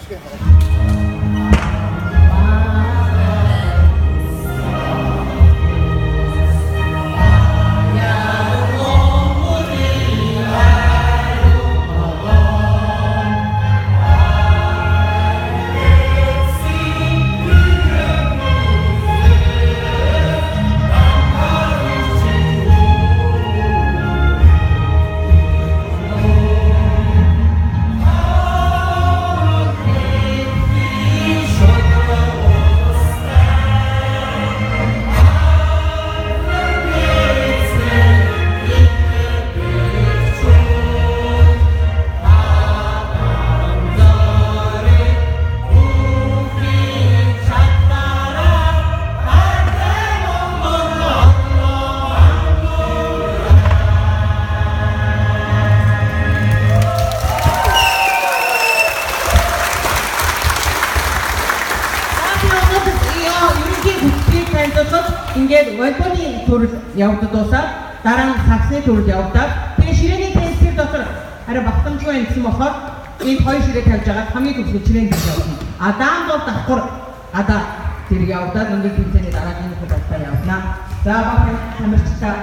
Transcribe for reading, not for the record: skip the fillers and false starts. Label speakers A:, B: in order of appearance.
A: ингээд Японы төрөл явагдаад дуусаад дараа нь саксны төрөл явагдаад тэгээ ширээний тенцээр дотор арай багтамжгүй байсан болохоор энэ хоёр ширээ тавьж байгаа хамгийн түрүүнд ширээний тенц явуулна. А даан бол давхар тэр явагдаад өндөр тэнцээний дараагийн хөдөлгөөн явна. За баг амирчтай